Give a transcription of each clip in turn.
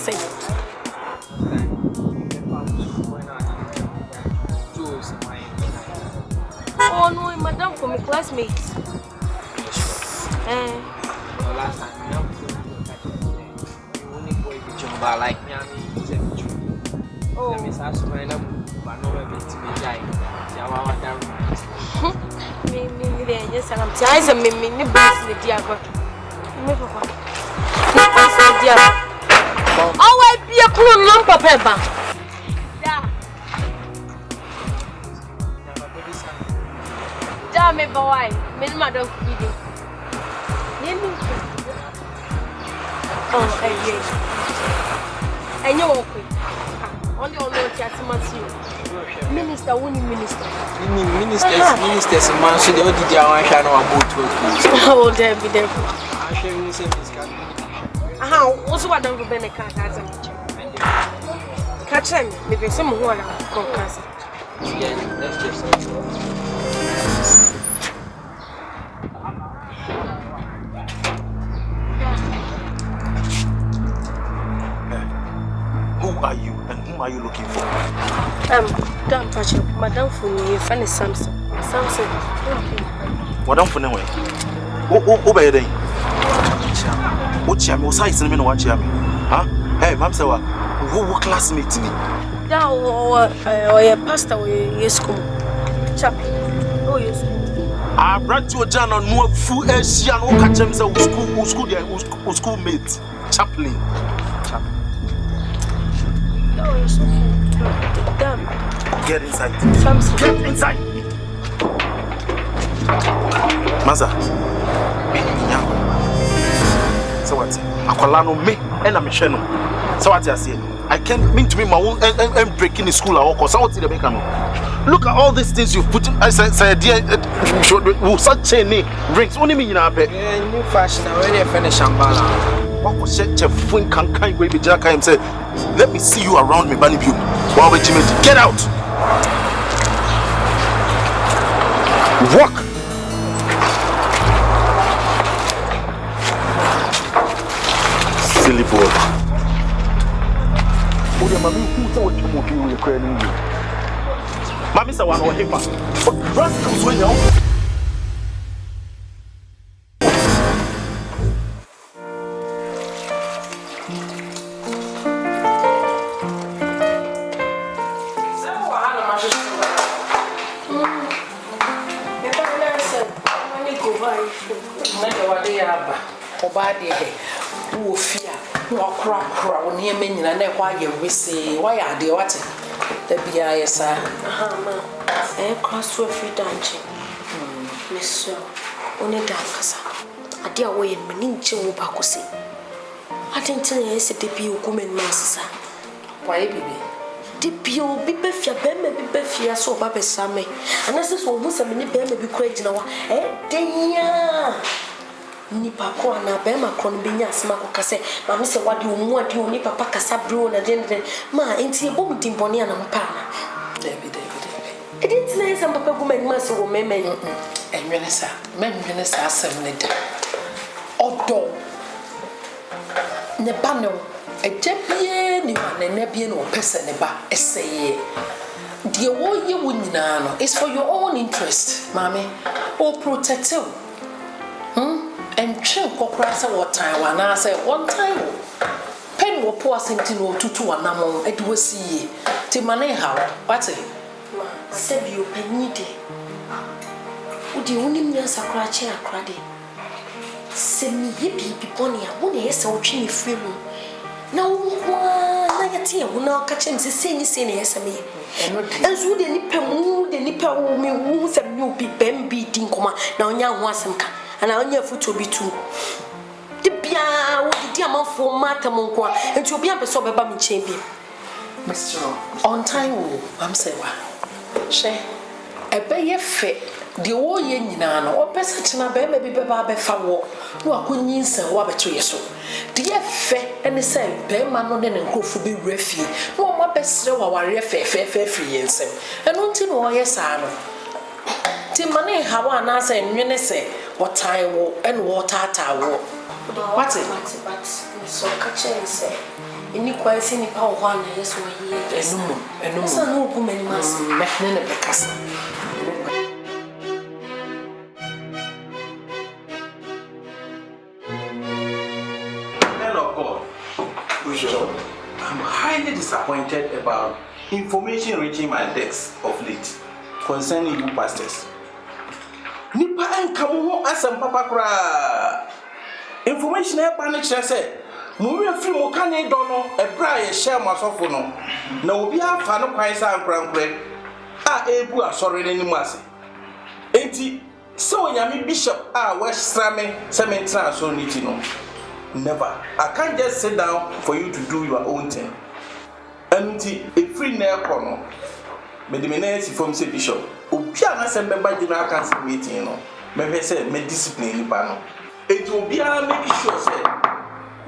say. Oh no, madam, for my classmates. Last time, you only boy with you, but like me, oh, Miss Asuma, but no one to be dying. Yes, and I'm tired of me, the best in the diagram. Oh, I be a cool lump of pepper. Damn it, boy, Miss Madam Kitty. Oh, I know. Only on the Minister, winning minister. Ministers, man, so they all did their one shine our boat to oh, there be there. I'm sure you say this can How also what don't go be a cat as a catch them, maybe some who are concast. Yeah, let's just Who are you and whom are you looking for? Don't touch it. Madam Funi, Fanny Samson. Samson. Madam Funi, who by the what Cham was sizing me? What Cham? Huh? Hey, Mam Sawa, who classmate me? Now, or a pastor, or yes, school. Chappy. Oh, yes. I brought you a John on more food as young who catch himself schoolmate, chaplain. Oh, yes. Damn. Get inside. Samson. Get inside. Maza. So what? Akolano me and I'm Sheno. So what I say? I can't mean to be my own and breaking the school or cause I want to the Becano. Look at all these things you've put in. I said, dear, such a name rings only me in our bed. new fashion already finished Shambhala. What was such a fun can't go with Jack and said, let me see you around me, Bunny View. While we get out. Walk. Silly boy. Mommy said one or him. Run comes when you why are they what? The BIS, cross to a free dungeon. Miss only Dancasa. A dear way in Manincha Wupacosi. I didn't tell you, I said the Pio woman, Master. Why, baby? The Pio be befia, Bemme be befia, so Babbe Sammy. And as this one was a minute, Bemme be crazy now. Dear Nipa Kwana, Bema Conbinia, Smako Casse, Mamma said, what do you want? You Nipa Casabro and then, Ma, ain't he a boom timponi and Pana? David. It didn't say some papa woman must or men. And Minister, Minister, 7 Odo Nebano, a Japian, and Nebian or person about a say. Dear, what you wouldn't know is for your own interest, Mammy, or protect you. And chill cockras what time when I say one time. Pen will pour something or two to an among it was see. Timane how, what's it? Save you penny day. Would you only mean a cratchy a craddy? Send me hippie piponia, won't you so chinny free room? No, I tea will not catch him the same as me. And so the nipper me wounds and you be bem beating coma, now young wasn't. And I only have to be too. The Bia would the diamond for Matamonqua and to be a person of a champion. Mr. On time, I'm saying, she a bay fit the war yen or person to my baby baby foul, who are good news and what between so. Dear fair and the same, bear man on and go for be refuge. No, my best slow our fair free and same. And until no, yes, I know. Timane, how I answer and you say. What I will and what I will. What's it? But so catch and say, any quasi any power one, yes, we hear. And no, so no woman must make none of the castle. Men of God, Bishop, I'm highly disappointed about information reaching my desk of late concerning you pastors. Nipa enkamu ho asem papa kra. Information e pa ne kire se mo wi afiri mo ka ne do no ebra ye share mo asofo no na obi afa no kwan sa ankrankre a ebu asore ne nimu ase. Enti so nyame bishop a westra me cemetery so niti no. Never. I can't just sit down for you to do your own thing. Enti e free na ekono. Me de me na si form say bishop. Obi a na se mbeba general council meeting no. Me be say me discipline nipa no. Enti obi a make sure say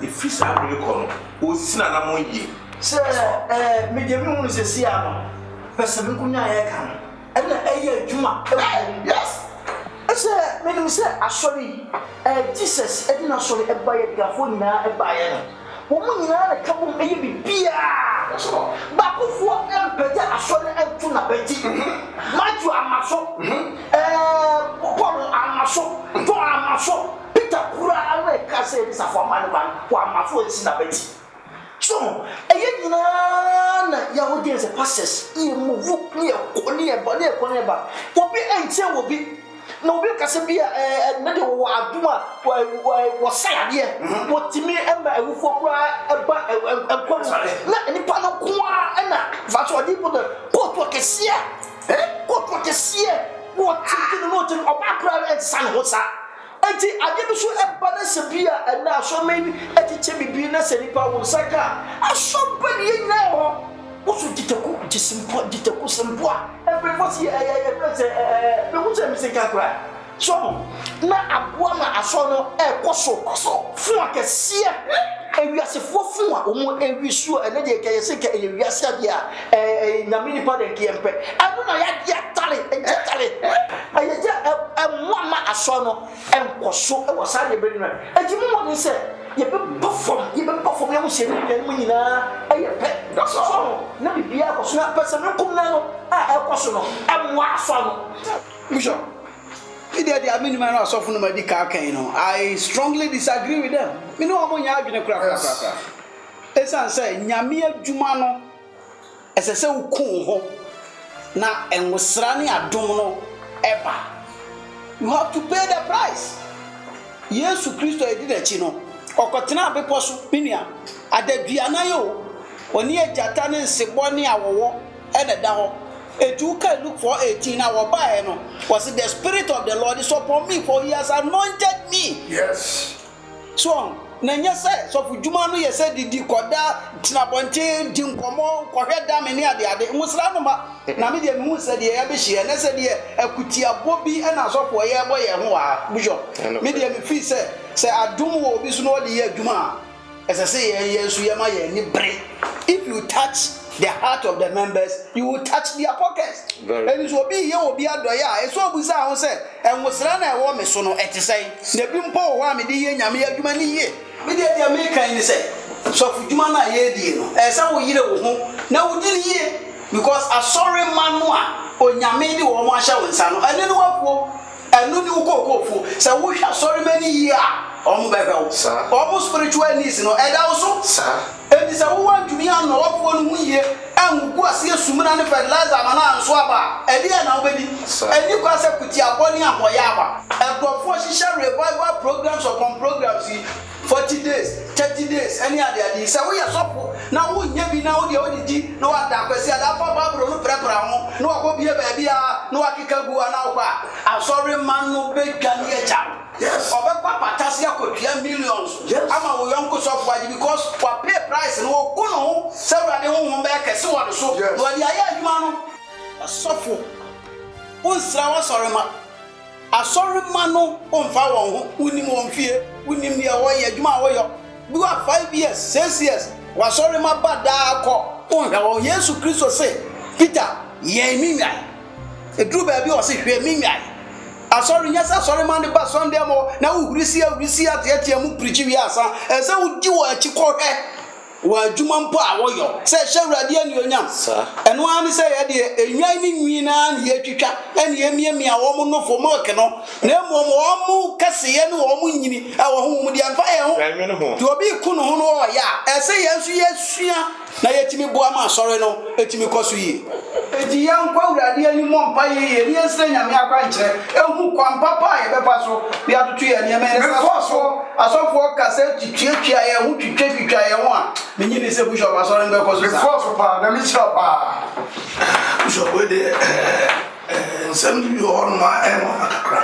e free sa break kono. O sina na mo yi. Say me de me hu se si ama. Pese me kunya ye kan. E na eye adwuma. Yes. Say me no say asori Jesus e na asori e ba ye gafo nyina e ba ye no. Wo mu nyina na ka bo eye bibia. Ba ko fo empete asori entu na beti. Maju amaso. Paul amaso. To amaso. Peter kura awe ka say this afoma ban. Wa amaso esi na beti. So eye nyina na ya wo dey as pastors. E move ni e ko ni e ba. Obi enche obi no be kase bia na de wo aduma wo sayade wo timi emba ewufo kura eba ekwa na nipa no koa na vaso di po de koto kesie koto kesie wo tiki no tin oba kura e san ho sa enti ade bi so eba na se bia na so maybe etiche bibi na se nipa wo saka aso ba ni na ho osu diteku sempo every first year me wo say me say kakra so na aboa na aso no koso fun akese ewiasefo fun a omo ewisu ene de ke yese ke ewiase ade a nyame ni pa de ke empe anu na ya tale ayeje mo ma aso no enkoso e wo sa de be ni enti mo ni say ye be perform ya mo se ni mo nyina aye pe so na bibia ko so na person ko na no e ko so no mo aso no Bishop idia amini man aso no madi ka kan no I strongly disagree with them me no amo nya adwene kra esan say nyame adwuma no esese wo kun ho na enwosra ne adom no eba you have to pay the price Yesu Kristo edidachi no okotena beposo minia adaduana yo oni ejata ne nsebo ne awowo ene da ho etu ka look for 18 na wo bae no was the spirit of the Lord is upon me for he has anointed me. Yes. So na nyese so fudwuma no yese didi koda tinabonte di nkomo kohweda me ne ade musra no ma na me de me hu se de ya be hie na se de akuti abobi na so for ye boye ho a bujo me de me fi se adum wo obi so no de ye adwuma esese ye yesu ye ma ye ni bre if you touch the heart of the members you will touch their pockets and so be ye obi adoya e so obusa ho se enwosra na e wo me so no etesai na bi mpo wo a me de ye nyame adwuma ni ye me de American ni say so fudwuma na ye die no e sa wo yire wo ho na wo di ye because asori manu a onyame di wo mo ahya wo nsa no ene no wafo enu ni wo kokofo se wo hwa asori mani ye a omo bebe wo omo spiritual needs no e da wo so edi se wo wantumi an no wafo no huye angu ase asumuna ne fertilizer mana anso aba edi na wo bedi edi kwa se kuti aboni aboya aba edofo shisha revival programs upon programs 40 days 30 days any ade se wo ye sopo na wo nya bi na wo de odidi na wa da kwesi ada fa babro no prepara ho na wa ko bie ba bia na wa kika gu na wo kwa asori man no be gani eja. Yes. Obekwa patasi akotua millions. Yes. Ama wo yonko sofu aji because wa pay price no wo kuno se wade ho ho be kese wo so. Wo di aya adwuma no sofu. Unsra wa sorry ma. Asori ma no onfa won ho unim won fie unim ne wo ye adwuma wo yo. Bi wa 5 years 6 years wa sorry ma bada akọ onhwa wo Yesu Kristo say Peter ye mimia. Edru ba bi o se hwe mimia. Asori nyasa asori man de ba Sunday mo na wo hurisi atiatia mu preach wi asa ese wo di wo achi kohwe wa adwuma mpo a wo yo se hwewrade ani onyam eno ani se ye de enwan ni nwina na ye twitwa ene ye miamia wo mo no fo mo ke no na emo wo mo kaseye ne wo mo nyini a wo ho mu de anfa ye ho ti obi ku no ho no ya ese ye nsu ye sua na ye timi boa ma asori no etimi koso yi eti ya nkwa urade ani mo mpa ye ni ese nyame akwa nkyere ehu kwa mpapa ye bepa so bi atoto ye ne me so asofo kase twitwa ye hu twitwa ye ho a menyi ni se bishop asori ngbe koso sa before pa na mi bishop bishop we de nsem bi ho no ma akakra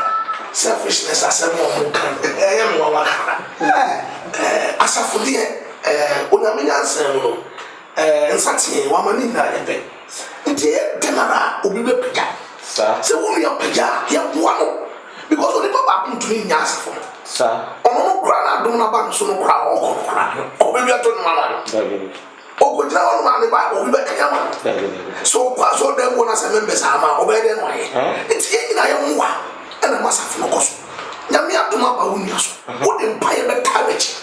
selfishness asem mo kan ye mo wa akakra asafo de onyamenya nsem no nsati wa mani na ebe nti tenara obi be pija se wo ya pija ya boa no because oni baba kuntuni nya asafo ono no kra na dum na ba so no kra o kra o be bi ato no mala o ko jira ono ma ne ba o bi be kanya ma so kwa so dem wona se members ama o be de no aye nti ye na ye nwa na masafo no koso nyame aduma ba woni aso wo de mpa ye be cabbage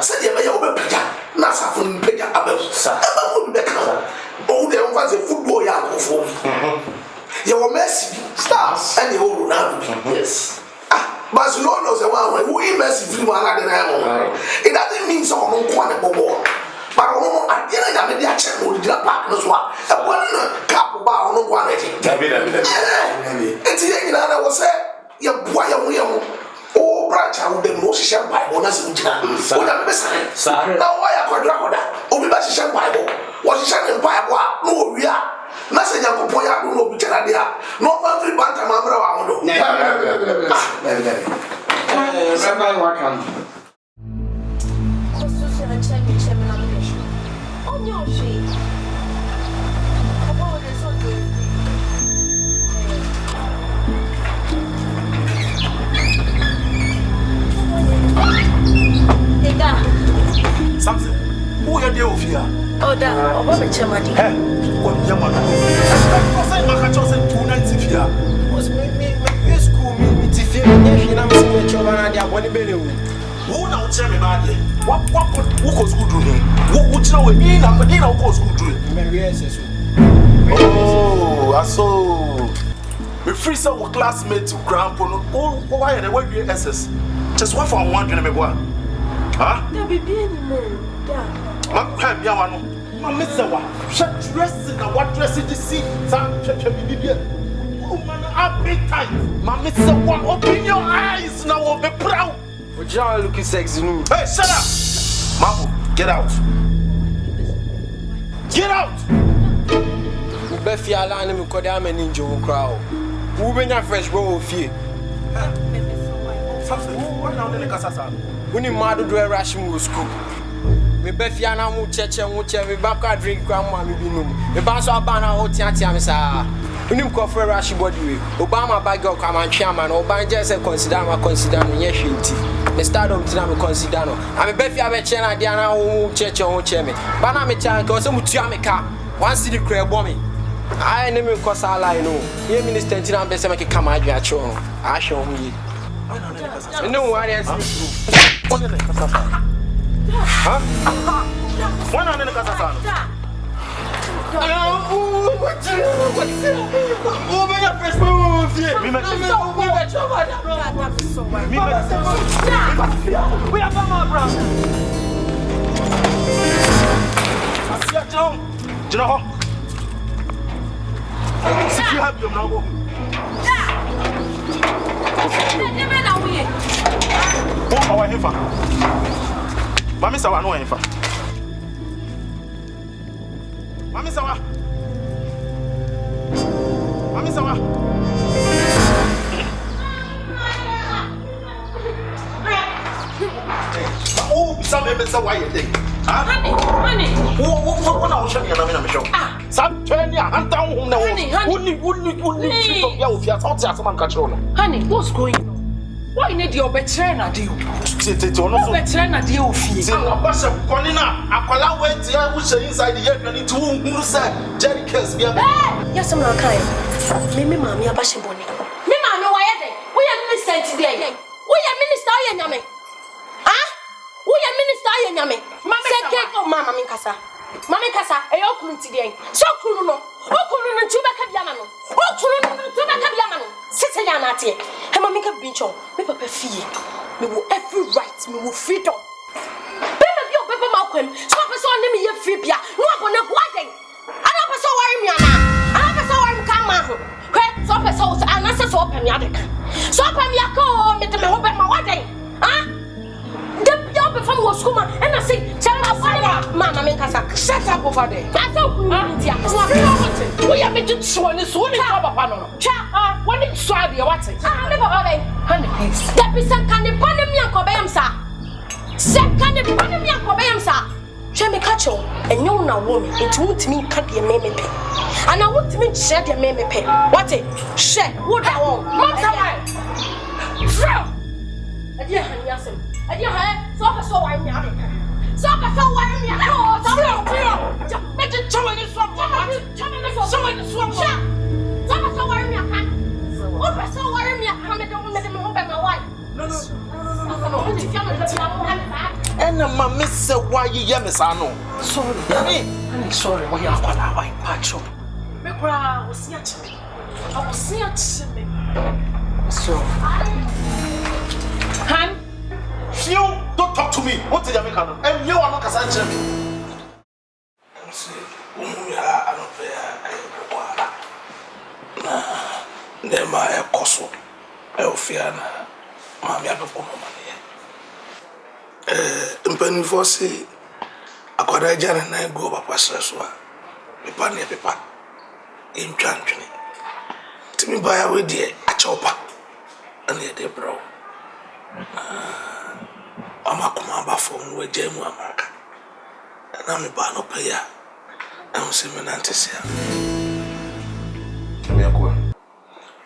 se de be ya o be pija na asafo no pija abe eba wo be ka o de on faze football ya go fo ye wo Messi stars and you Ronaldo yes Barcelona is one who Messi free one at the time it doesn't mean so no kwane bobo but no at the end of the day we did park no so e won cap ba no kwane ti enti ye na wo say ye boa ye wo ye wo o branch awu dem no shisha bible na se njina o na be sa na wo ya kodra obi ba shisha bible wo shisha ne bible a no wi a na se Nyankopon ya do no bi kerade a no fa free bank amabra wa ho do Rabbi Wakan. Something. Who are you here? Oh, da. Oba me chema di. What yama? I say maka chose 290 here. Was me school me tifie me na me se choba na dia boni bele wo. Who na uche me ba de? What who go school do here? Who chira we ni na go school do? Me we SS. Oh, aso. Me free some classmates grandpa no. Oh, why they work with SS? Just one for one me boy. Huh? Da bibi ni mo. Da. Ma kwa bia wa no. Ma me se wa. Hwe dress na what dress this see. Sa hwe bibi. Woman appetite. Ma me se wa open your eyes now o be proud. John looking sexy no. Hey, shut up. Mabu, get out. Get out. Me be fi ala na me koda amani njo kra o. Wo benya fresh bro ofie. Something. What now the kasasa? Uni madu do rush mu school. Me be fi ana mu cheche me back a drink grandma me bi no. Me ba so abana ho tiatia me sa. Uni ko for rush body we. Obama bag go come and chairman oban je say consider no nye hwenti. Me start up tina me consider no. I me be fi abe che na dia na ho cheche ho che me. Ba na me chan ka o se mutua me ka. One city cra bo me. I ne me ko sala no. Ye minister tina be se me ka ma adwa che ho. A hwe ho yi. No worry as What the kasasa? Huh? When are the kasasa? Mami sawa no enfa. Mami sawa. Mami sawa. Oh, some me say why you think? Huh? Honey. What now show me na me show. Some 20 and down home now. Wouldn't treat of your fear out there some catch on. Honey, what's going on? Why need your betrayal na deal? Betrayal na deal fee. Say no pastor konina akola wait here who say inside the year 22 who say Jerry case bia. Yes, I'm not kind. Me mama abashe boni. Me mama why dey? We minister today. We are minister Yanyame. Ah? We are minister Yanyame. Mama Minkasa. Mama Kasa, a young today. So cool no. Okunu no tuba ka bia ma no. Okunu no tuba ka bia ma no. Sese ya na ate. He ma me ka bincho. Me papa fie. Me wo every right, me wo freedom. Be me bi obeba ma kwam. So papa so ne me ye free bia. No abone ko aden. Ana papa so ware mi ana. Ana papa so ware ka ma ho. Kwe so papa so ana se so papa mi adeka. So papa mi aka me de me ho be ma waden. Ah? De bia obefam wo skuma. And I say, Mama Minkasa, shut up over there. That's how we are making sure this one is our panel. Cha, when it's swab your water. Ah, never have honey, please. That is some kind of pandemic of Bamsa. Second pandemic of Bamsa. Shall me catch you and you know woman. It won't mean cut your meme pay. And I want to mean shed your meme pay. What it? Shed, what I want. I dear Hanyasim. I dear her, so I am. So I saw why I'm here. Oh, so make it show you swamp. Show you swamp. So I saw why I'm here. What I saw why I'm here. I'm going to make my wife. No. And my miss why you yamisano. Sorry. Sorry. Why you are quite a white patch. I was near to me. I was near to me. So, Han. You don't talk to me. What did you make? And you are not a Sancho. Nema e koso e ofiana mami abeko mama mpani fosi akwada jana na go papa streso a pepa ne pepa intwantwene timi baya we de achopa ane de bro ama kuma ba fom we jemu amaka na me ba no paya am se me nantesia me akwa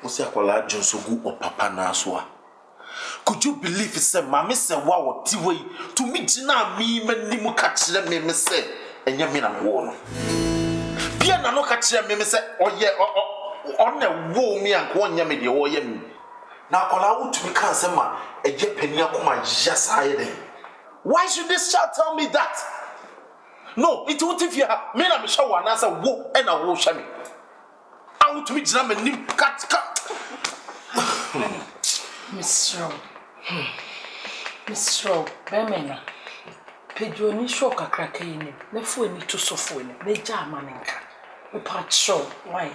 musi akwala jonsogu o papa na so a could you believe say mama say wa wo ti we to me gina mi manimu ka kire me say enya me na wo no bia na no ka kire me say oye on na wo mi anko onya me de wo ye mi na akwala wo to me kan say ma eje pani akoma jasa ye den. Why should this child tell me that? No, it won't if you have me na me show one answer wo and I wo sha me. I want to me gina me nim kat. Mr. Bemena. Pedro ni show kakra kayini. Na fu ani to sofo ni. Na ja maninka. Me patcho. Why?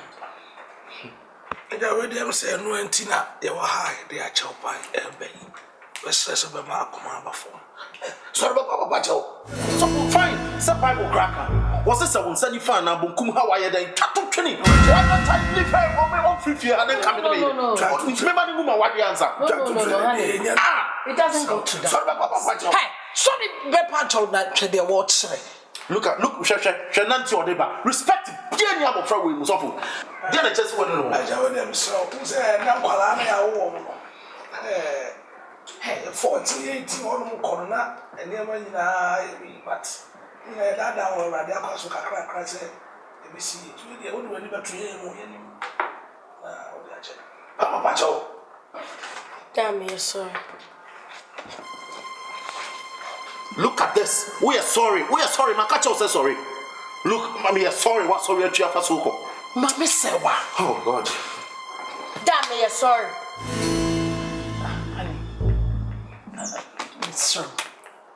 Ida we dem say no antina ye wa ha de a chopa ebe. We stress be ma akoma ba fo. Sorry papa cho. So fine. Say Bible cracker. Was this a one send fan na bonkum ha wa ye den tato twini. What not time live here on free fear and then come to me. No. Remember the woman what the answer. No. It doesn't go to that. Sorry papa cho. Hey, sorry be patcho na the watch. Look, she nanti odeba. Respect bien ya mo fra we musofo. Dia na chese wonu no. Aja we dem so. Say na kwala na ya wo mo. 48 on corona and never but that down where they are so crack say we see it we only when train Papa Pacho. Damn you, sorry. Look at this. We are sorry. My catcher says sorry. Look, mommy, are sorry. What sorry at you after Soko? Mommy say what? Oh God. Damn you, sorry. Mr.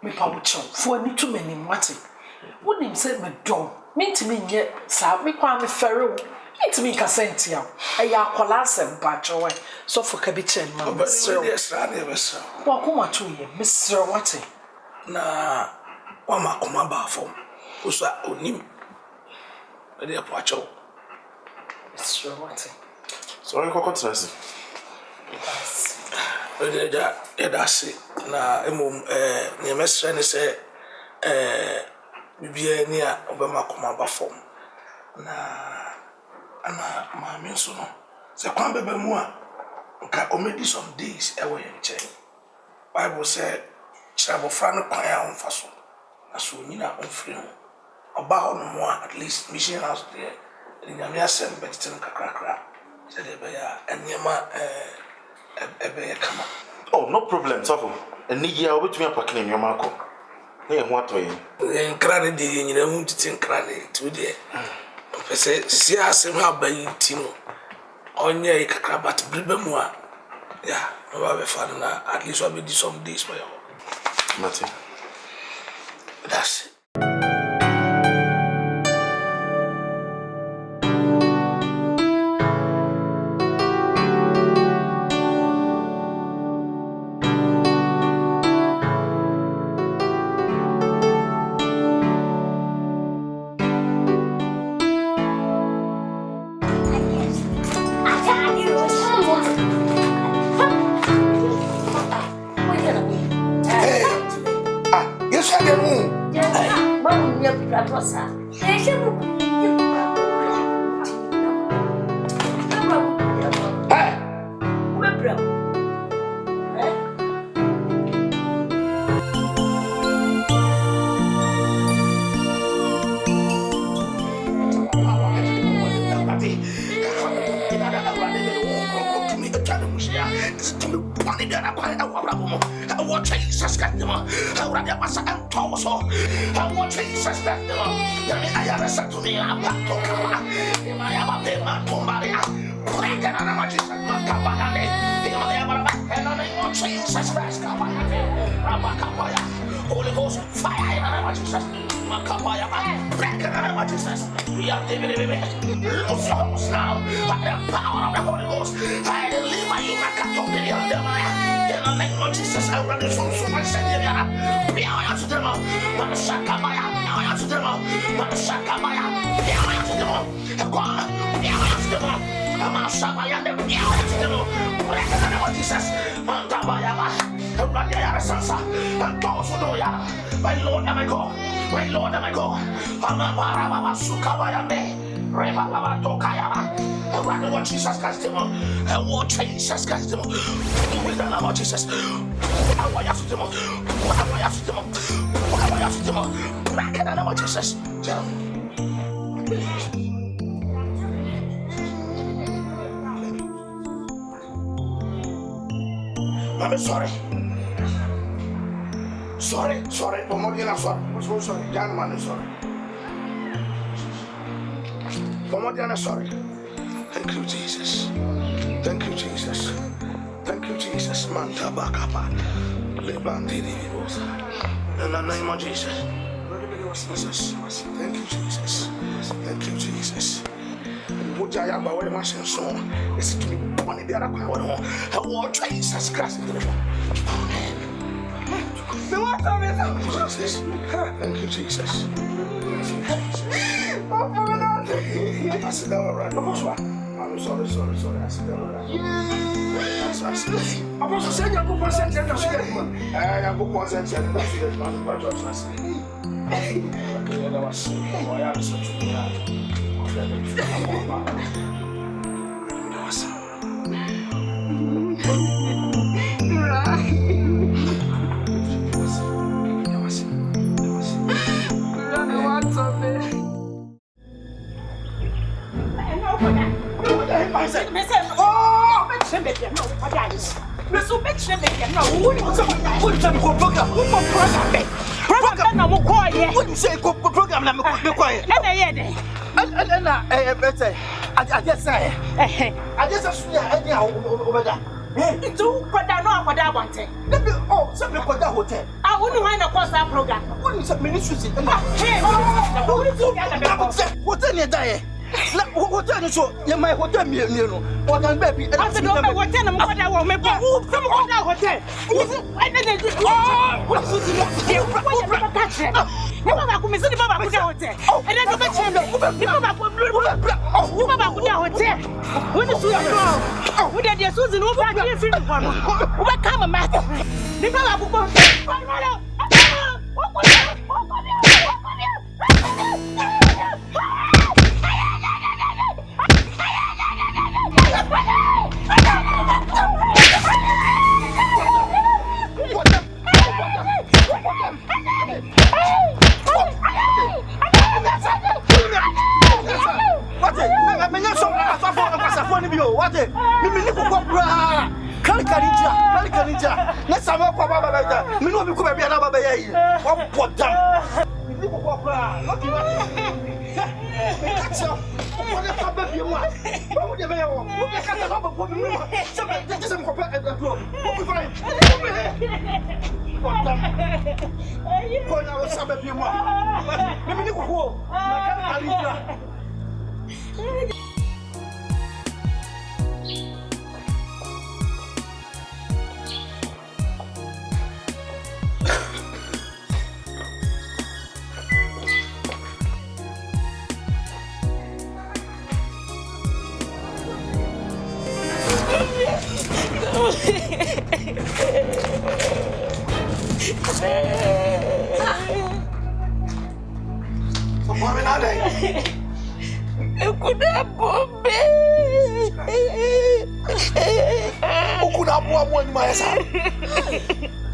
Me paucho. For me too many mati. Wouldn't say me dom. Mean to me yet, sir. Me kwa me ferro. Mean to me casentia. Aya kolasem bacho. So for cabichen, but yes, I never saw. What come to you, Mr. Watty? Na wama kuma ba fom. Usa onim. Ade apacho. Mr. Watty. Sorry, Cocotress. Edasi na emom ne mesre ne se bibia ni a obema koma ba fom na ana ma me so no se kwan beba mu a nka omedi some days ewe nche Bible say chabo fra no kwan a onfa so na so nyina onfre ho oba ho no mo at least mission house there ni nyame asem betin kakrakra se de be ya enyema come on. Oh, no problem, Safo. And Nigia will be packing in your Marco. Hey, what way? And cranny, you know, to think cranny today. See, I somehow by Tino. On your crabat, Bribemwa. Yeah, no, I'll be fun now. At least I'll be some days for you. Nothing. That's it. Holy Ghost, fire in the name of Jesus. Makapaya, break in the name of Jesus. We are living. Lose your house now. By the power of the Holy Ghost, I deliver you. In the name of Jesus, I run this from so much. We are to them. Manashakabaya, we are to them. Manashakabaya, we are to them. We are to them. Amashabaya, we are to them. Break in the name of Jesus. Mantabaya. And those who know ya, my Lord, am I go? My Lord, am I go? Amabaraba Sukabayame, Reba Tokayama, and run what Jesus Christ, and what Jesus Christ, with the name of Jesus. What am I asked to do? What am I asked to do? What am I asked to do? Back in the name of Jesus. I'm sorry. Sorry, Pomodiana, sorry. I'm sorry, young man, sorry. Pomodiana, sorry. Thank you, Jesus. Thank you, Jesus. Thank you, Jesus. Manta Bakapa. Lebandini. In the name of Jesus. Thank you, Jesus. Thank you, Jesus. What I am about my son is to be one of the other power. I want Jesus Christ. Jesus. Thank you, Jesus. I said that right. I'm sorry. I said that right. I'm supposed to send you a book on sentence. I have book on sentence. What are you so? You might hotel me, you know. What I'm baby. I said, no, what tell them what I want me. Come on, hotel. I didn't do. Oh, what is it? Never catch it. Never come to the Baba Hotel. And then the chamber. You come up with blue. Baba Hotel. What is your wrong? Oh, what are you Susan? What are you feeling for? What come a matter? The Baba What Me no be come be na baba ye. What bodam. Me ko ko pra. Lucky me catch you. What the fuck be you? What would you be? What be catch up for me? Some just me ko pa e pro. What be fine. Bodam. Ko na wo sabe be you. Me ko ko. Ma kan alitra.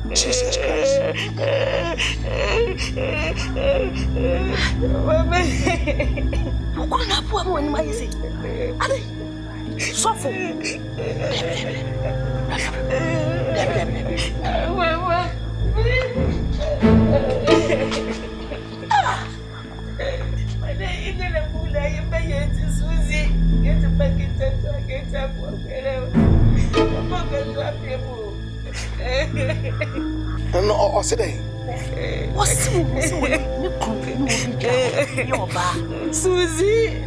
Jesus Christ. No, today. What's Susie,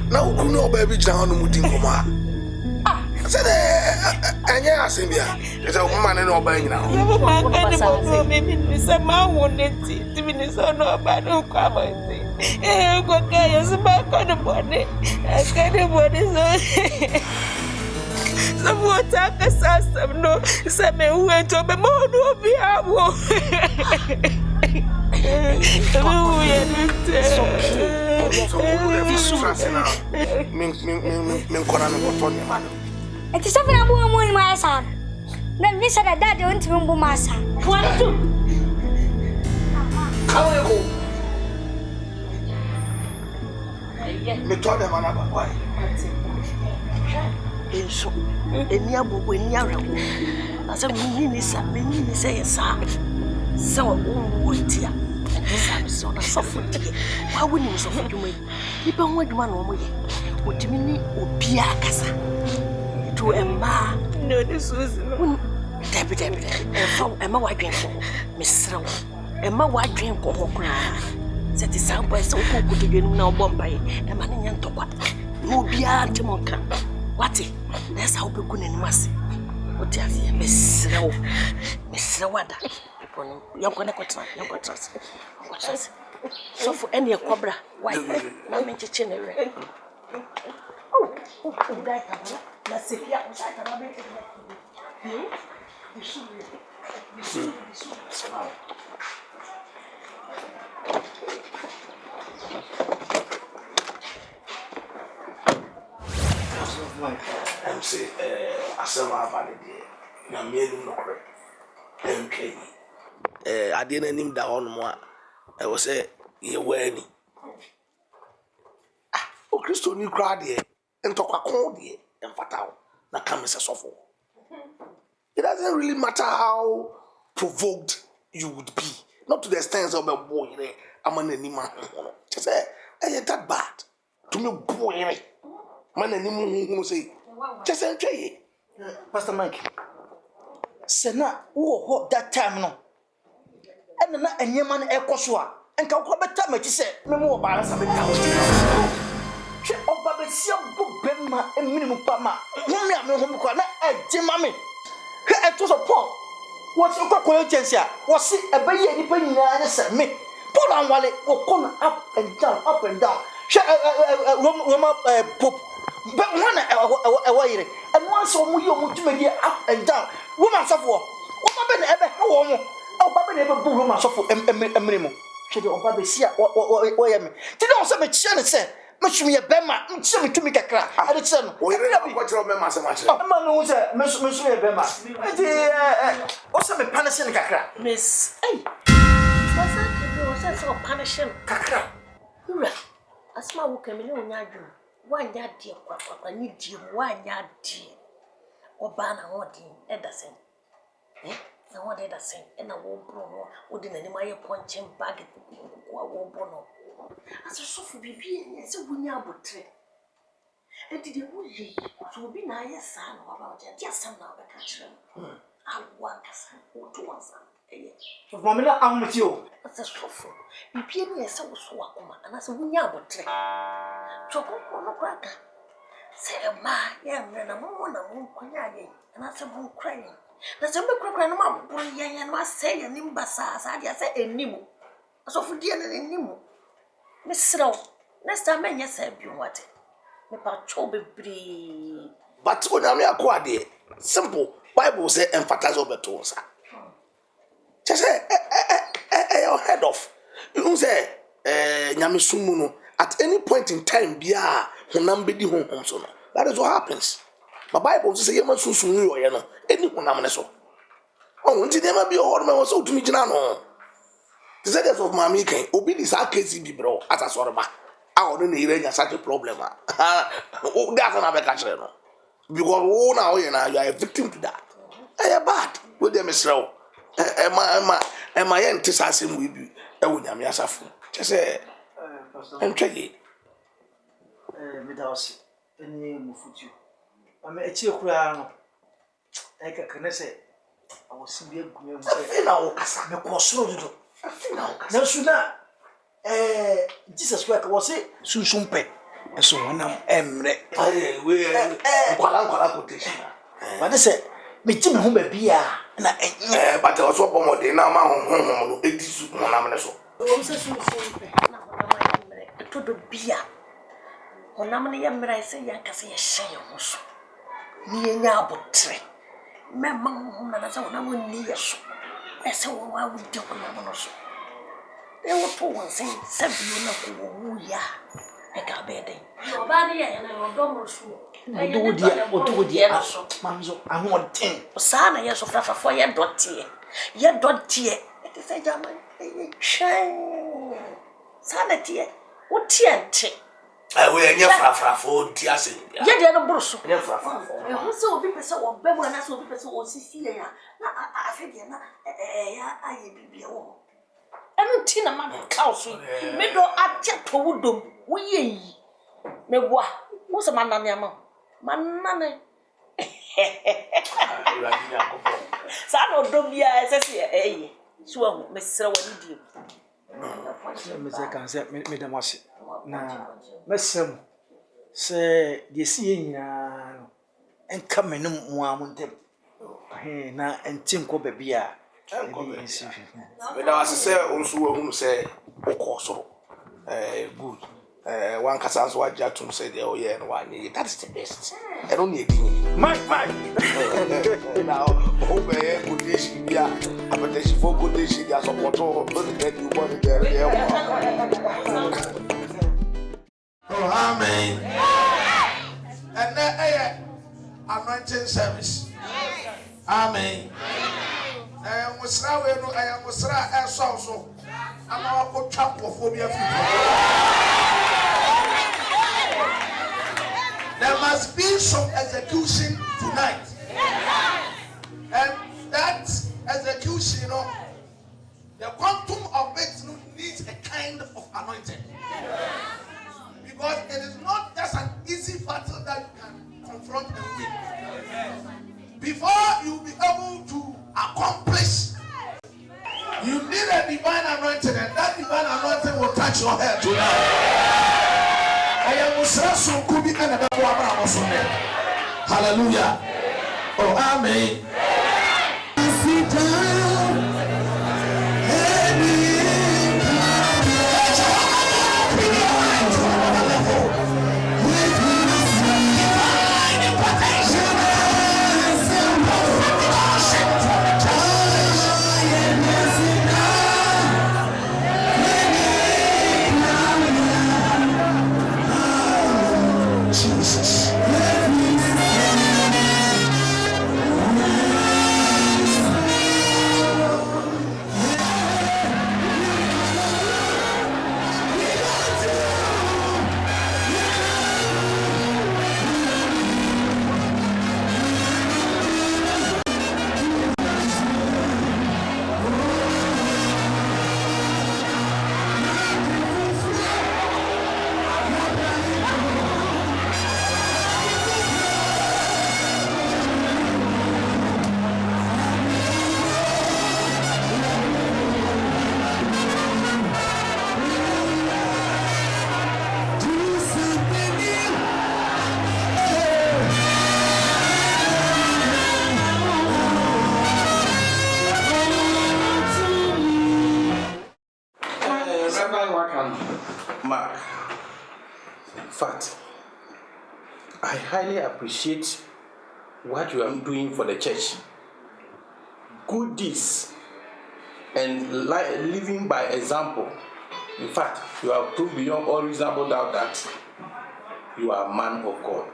Now, who know baby down on Mutin Koma? I said, and yeah, I say, it's a woman and all by now. maybe some man wanted to be so no bad. No, come and go carry back on the body. I can't body some water, some no, some went to the moon will be our It is something I'm going to my son. Then we said that daddy went to my son. Me told them another why. So, any abu, any arrow. As a mini say, so, what dear. So, that's so funny. Why wouldn't you suffer to me? You don't want one or me. What do you mean, Piacasa? To a ma, no, this was Debbie, and from Emma White drink for Miss Row. Emma White drink for her. Set the sound by so good to you now, Bombay, and Manian to what? No, be a Timonka. What? That's how we couldn't mass. What do you Miss Row? Miss Rowanda? You're going to got us. So for any cobra, why? Not make a chin. Oh, let's see here. I'm say, I saw my body there. I'm here no correct. MK. I didn't name that on more. I was say, you're wearing. Oh, Christo, you cried here and talk a cold here and fatal. Now come as a sofa. It doesn't really matter how provoked you would be. Not to the extent of a boy. I'm an animal. Just say, I ain't that bad. To me, boy. Man, anyone say, just enjoy. Pastor Mike. Sena, oh, that time no. And na enye man e kwoswa. Enka kwa beta ma chi se me mo ba sa beta. Hwe oba be sia bo bemma emini mu pa ma. Mo me ame ho kwa na eje ma me. Hwe e to so Paul. What you kwa agency a wo se e ba ye nipa nyina ne se me. Paul anwale wo kon up and down. Hwe Roma Pope. But one away, and once or more you up and down. Woman suffer. What happened ever? Oh, Papa never boo woman suffer a minimum. Should you Papa see what I am? Did not some channel say, much me a bema, some to make a crack. I did some. What you remember so much? A man who's a Monsieur Bema. Also, a punishing crack. Miss, hey, what's that? So punishing crack. As my work, a million yard. One yard dear, Papa, need you 1 yard dear. Obana wodi Edison. Na wodi Edison. Na wo bro wodi na nima ye ponching bag wo bono. As so for bibi en se wunya abotre. E did wo ye. So bi na ye sa na wa ba dia sam na ba ka kire. Awa kasa wo to wansa. So mama na amti o. As so for bibi en ye se wo so akoma ana se wunya abotre. So ko no kraka. Say ma ye mre na mo na mo kwanya ye. Ana se bo krai. Na se me krakra na ma bo ye na say ye nimba sa dia say enimu. So for dia na enimu. Misro, next time I say be what? Me pa chobe bri. But when I'm here, simple. Bible say emphasize over to us. Just say, your head off. You don't say, Nyamisumuno. At any point in time, bia honambedi home so no. That is what happens. My Bible says, you must soon you know. Any honamneso. Oh, until never be a hormone was so to me, no. The second of my making, obey this AKC bro, as a sort of I don't need such a problem. Oh, that's another catcher. Because now you are a victim to that. I am bad with them as well. Am I enthusiasm with you? I would have yourself. Just say, I'm trying. Without any mufutu. I'm a chill crown. I can say, I was simply going to say, no, I'm a crossroad. Now, sooner, Jesus Christ was it, Susumpe, and so on. Emre, but I said, me Jim home a beer, and I but I was open more than now. My it is one amneso. To the beer. On Namani Emre, say, Yankasi, a shame also. Me and Yabotre. Mamma, whom I saw no one near so. I saw why we do on also. They were poor saying, "Seven, who ya? I got bedding. Nobody, and I will go through. Dear, Mamso, I want 10. Sana, yes, of Rafa for your dotty. Your dotty. It is a German. Shine. Sanity. What tea? I will never for Tiasi. Yet, the Brusso. Never. Also, people so better, and that's what people so see. I figure, I be a woman. Enu tina ma kausu me do atia to wudom wo ye me boa wo se manane ama manane sa no dom bia esese so ahu me sere wani die me say kan say me damase na mesem se de sie nyina no enka menum mo amontem na entim ko bebia But I say also whom say Okosoro. Good. One Casans what Jatum said, oh yeah, and 1 year. That's the best. I don't need it. My now, obey good dish, yeah. But they should for good dish, yeah, so what all that you want there. Oh, amen. And then anointing service. Amen. I am Musra and so. I'm our chap of phobia. There must be some execution tonight. And that execution, the quantum of it needs a kind of anointing. Because it is not just an easy battle that you can confront and win. Before you be able to accomplish, you need a divine anointing, and that divine anointing will touch your head tonight. I am Musrasu Kubi and the Abraham. Hallelujah. Oh, amen. Sit down. Jesus. Mark, in fact, I highly appreciate what you are doing for the church. Good deeds and living by example. In fact, you have proved beyond all reasonable doubt that you are a man of God.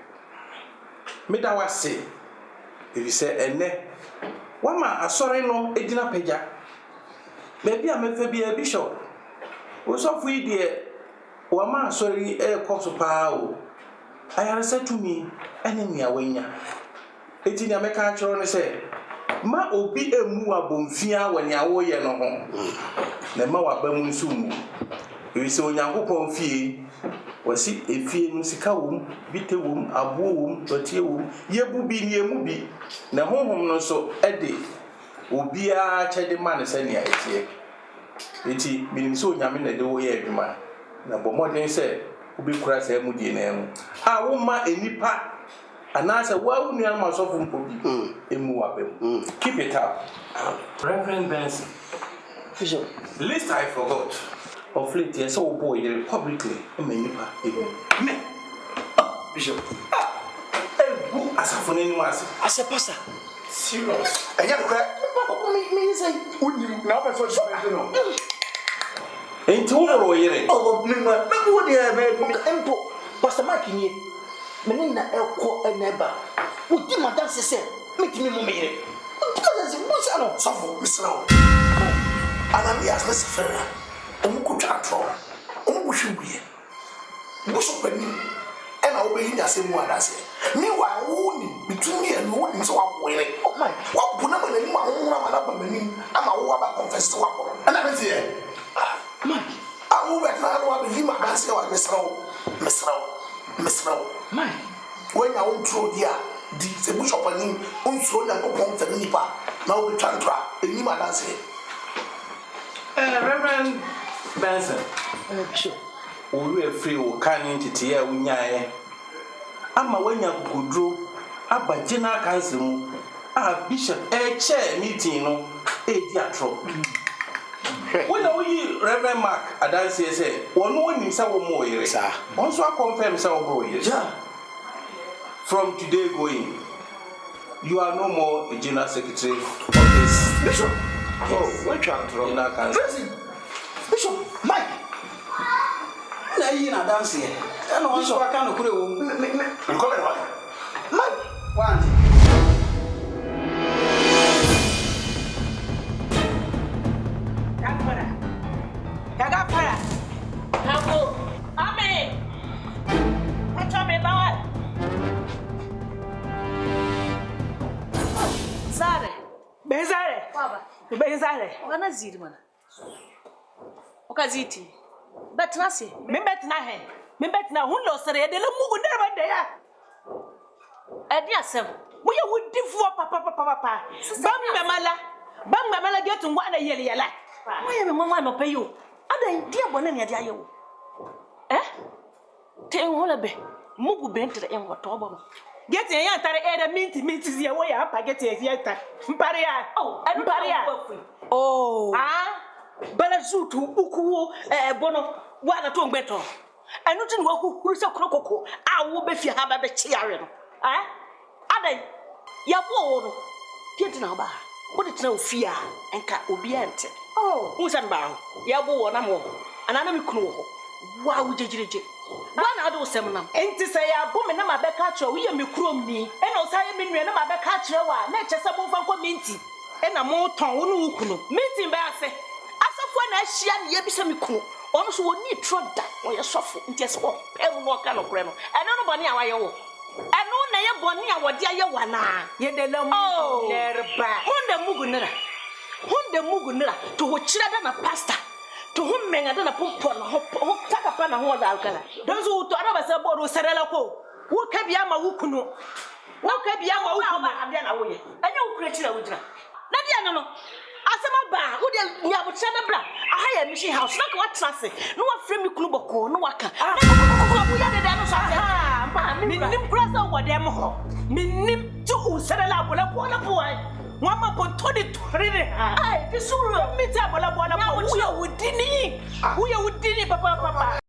Me that was say, if you say, "Ene, one man, sorry no, edina peja. Maybe I may be a bishop. Was of we dear, one man, sorry, a course of power. I have said to me, enemy awenya. It's in American and say, Ma obi a mua bomfia when ya woye no ho. Ne ma wa bamu nsumu. We say onyankopon fie. Wasi efie no sika wom, bite wom, abo wom, totie wom, yebu bi ne emu bi. Na honhom no so ede obi a chede man se ne atie. Eti minim so onyame na de wo ye adwuma. Na bomodin se obi kura se mu die na emu. A wo ma enipa anasa wa unua ma so fun pobi emu wa bem. Keep it up. Reverend Benson. Bishop, Least I forgot. Of late, yes, oh boy, publicly, enipa emu. Me. Bishop. Who as a phone anyone As a pastor. serious. And yet, Me say, wouldn't now that's what you know. Ain't tomorrow, yere. oh, me what they empo. Pastor Mike ni. Me ni na elko eneba. Udi madam se make me mo me. Because what's ano? Suffer, Mr. Now. And I'm yes, Mr. Ferrer. Control. Bushie. Bushopeni. And I'll be in the same one as it. Meanwhile, between me and wooden so I'm winning. Oh my, what put up in my own I'm a woman confess to one. And I'm here. Mike, I will bet now what him and I say, Miss Row. Mike, when I won't throw the bush opening, unthrown and open for the nipa. Now we can try. And him and I say, Reverend Benson. Bishop. We free o kan entity ya unyae ama wanya kudro abagina kanse mu bishop chair meeting no di atro when we Reverend Mark adanse say wonu woni sa wo mo yire won so confirm say wo bro yire from today going you are no more a general secretary of this Bishop. oh we try to Bishop Mike. Na yi na dance here. And on so aka no kure wo. come on, Mike. One. Gagapara. Hapo. Ame. Acha me bawa. Sare. Bezare. Baba. Bezare. Wana ziri mana. Okaziti. Betna se. Me betna he. Me betna hun lo sere de le mugu de ba de ya. Edi asem. Wo ye wo difu papa. Bam me mala getu ngwa na yele yela. Wo ye me mama no pe yo. Adan dia bona ne dia yewo. Te enhola be. Mugu be ntere enwo to obo. Geti yan tare eda minti zie wo ya pa geti ya ta. Mpare ya. Mpare ya. Oh. Bala zutu uku bono wa na to ngbeto anu tin wa huru se krokoko a wo be fi ha ba be chiare no adan ya bo wo no tienti na ba wo de tena ofia enka obi ante hu san ba ho ya bo wo na mo anana me kunu wo wa wo jejireje wa na ade wo sem nam enti se ya bo me na ma be ka kire wo ye me kurom ni e na o sa ye me nua na ma be ka kire wa na che se bo fa nko minti e na mo ton wo no kunu minti ba ase na ahia ne yebisa me kunu ono so woni troda o ye sofo ntiese wo pem no ka no kure no eno no bone a waye wo eno na ye bone a wode aye wana ye de la mu lerba honda mugu nira to ho kira da na pastor to ho menga da na pompo na ho taka pa na ho da alkala don so to araba se bodo serela ko wo ka bia ma wo kunu wo ka bia ma wo kunu ade na wo ye enye wo kure kira wo jira na dia no asema ba wo de nya bo chana bra aha ya mission house na ka wa trase no wa frame kunu boko no waka na ko ya de no so aha ma minnim prasa wo dem ho minnim to usere la bola bola boy wa ma bo to de torire ha ai ti suru mi ta bola bola wo ya wudini papa